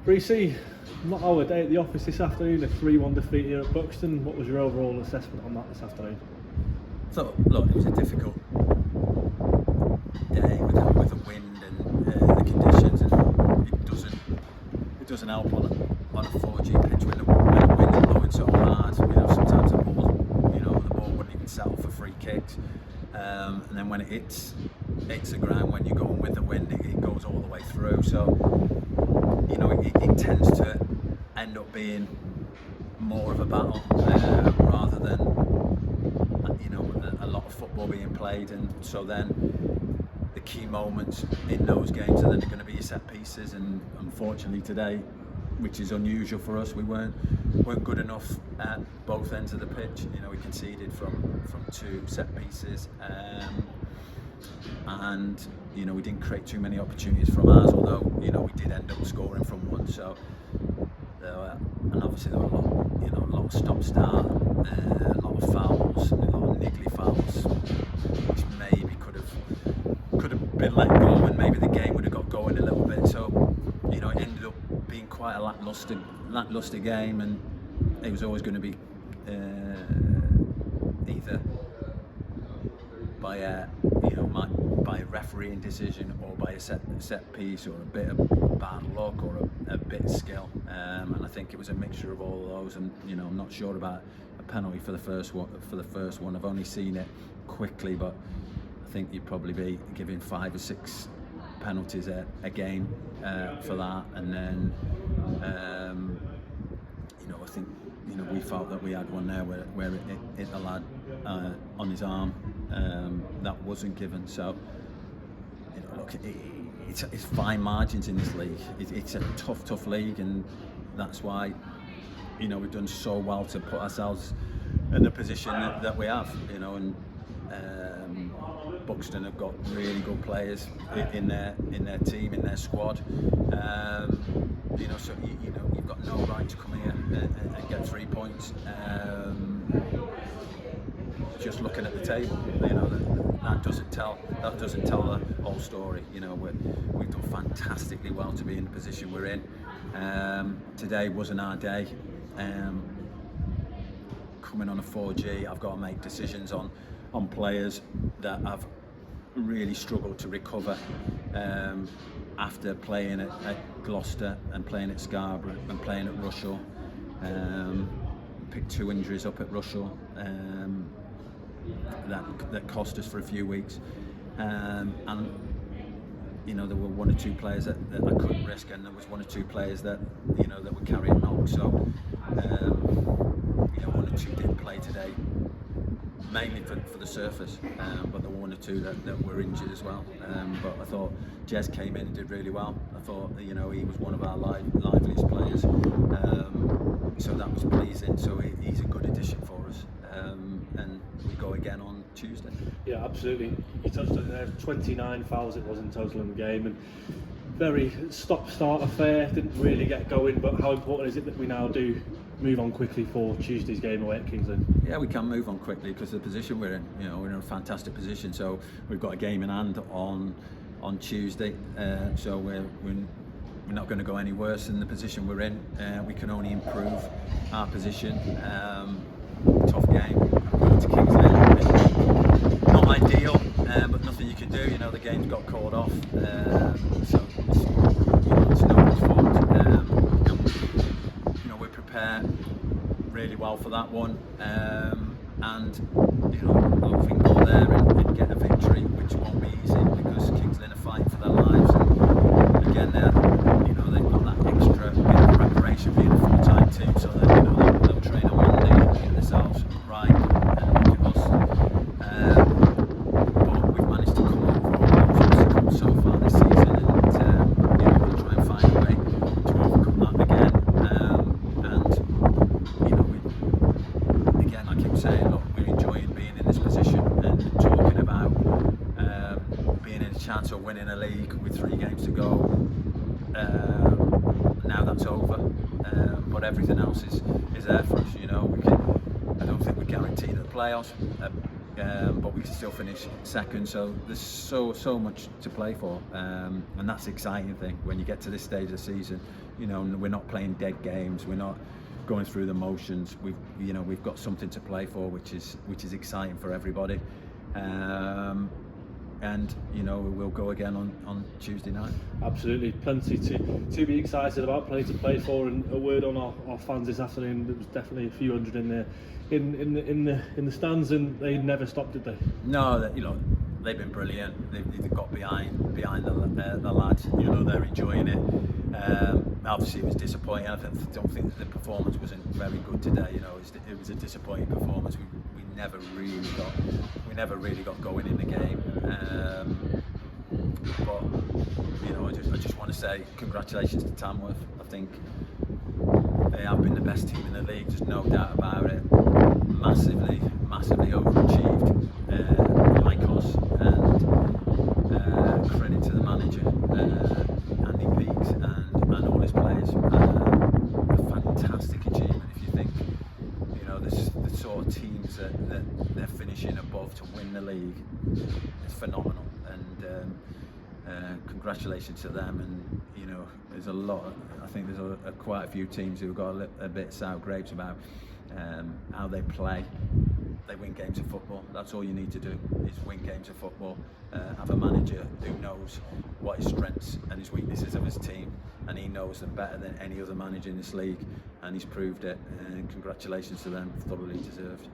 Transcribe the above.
Preecy, not our day at the office this afternoon, a 3-1 defeat here at Buxton. What was your overall assessment on that this afternoon? So, look, it was a difficult day with the wind and the conditions, and it doesn't help on a 4G pitch when the wind's blowing so hard. Sometimes the ball wouldn't even settle for free kicks, and then when it hits the ground, when you're going with the wind, it goes all the way through. So, it tends to end up being more of a battle rather than a lot of football being played. And so then the key moments in those games are then going to be your set pieces, and unfortunately today, which is unusual for us, we weren't good enough at both ends of the pitch. We conceded from 2 set pieces, and we didn't create too many opportunities from ours, although we did end up scoring from one. So and obviously there were a lot of stop-start, a lot of fouls, a lot of niggly fouls, which maybe could have been let go, and maybe the game would have got going a little bit. So it ended up being quite a lacklustre game, and it was always going to be either by a by a refereeing decision, or by a set piece, or a bit of bad luck, or a bit of skill, and I think it was a mixture of all of those. And I'm not sure about a penalty for the first one. I've only seen it quickly, but I think you'd probably be giving 5 or 6 penalties a game for that. And then I think we felt that we had one there where it hit the lad on his arm, that wasn't given. So look, it's fine margins in this league. It's a tough league, and that's why we've done so well to put ourselves in the position that we have. And Buxton have got really good players in their team, in their squad. So you've got no right to come here and get 3 points. Just looking at the table, that doesn't tell the whole story. We've done fantastically well to be in the position we're in. Today wasn't our day. Coming on a 4G, I've got to make decisions on players that have really struggled to recover after playing at Gloucester and playing at Scarborough and playing at Russell. Picked 2 injuries up at Russell that cost us for a few weeks, and there were 1 or 2 players that I couldn't risk, and there was 1 or 2 players that that were carrying knocks. So 1 or 2 didn't play today, mainly for the surface, but there were 1 or 2 that were injured as well. But I thought Jez came in and did really well. I thought he was one of our liveliest players, so that was pleasing. So he's a good addition for us, and we go again on Tuesday. Yeah, absolutely. You touched on there, 29 fouls it was in total in the game, and very stop-start affair, didn't really get going. But how important is it that we now do move on quickly for Tuesday's game away at Kingsland? Yeah, we can move on quickly because the position we're in, we're in a fantastic position. So we've got a game in hand on Tuesday. So we're not going to go any worse than the position we're in. We can only improve our position. Tough game. Going to Kingsland, not ideal, but nothing you can do. The game's got called off, so it's nobody's fault. And we prepare really well for that one, and we can go there and get a victory, which won't be easy because Kingsland are fighting for their lives. And again, they've got that extra bit of preparation being a full-time team, so that they'll train on Monday and get themselves right and look at us. But we've managed to come over all those obstacles so far this season, and we'll try and find a way to overcome that again. Again, I keep saying, look, we're enjoying being in this position and talking about being in a chance of winning a league with 3 games to go. Now that's over, but everything else is there for us. I don't think we're guaranteed the playoffs. but we can still finish second. So there's so much to play for, and that's the exciting thing when you get to this stage of the season. You know, we're not playing dead games. We're not going through the motions. We've got something to play for, which is exciting for everybody. And we'll go again on Tuesday night. Absolutely, plenty to be excited about, plenty to play for, and a word on our fans this afternoon. There was definitely a few hundred in there, in the stands, and they never stopped, did they? No, they've been brilliant. They've got behind the lads. They're enjoying it. Obviously, it was disappointing. I don't think that the performance wasn't very good today. It was a disappointing performance. We never really got going in the game. But I just want to say congratulations to Tamworth. I think they have been the best team in the league. There's no doubt about it. Massively overachieved, like us, and credit to the manager, Andy Preece, and all his players. A fantastic achievement. If you think, the sort of teams that they're finishing above to win the league, it's phenomenal. And congratulations to them. And there's a lot. I think there's quite a few teams who've got a bit sour grapes about how they play. They win games of football. That's all you need to do, is win games of football. Have a manager who knows what his strengths and his weaknesses of his team, and he knows them better than any other manager in this league, and he's proved it. And congratulations to them, thoroughly deserved.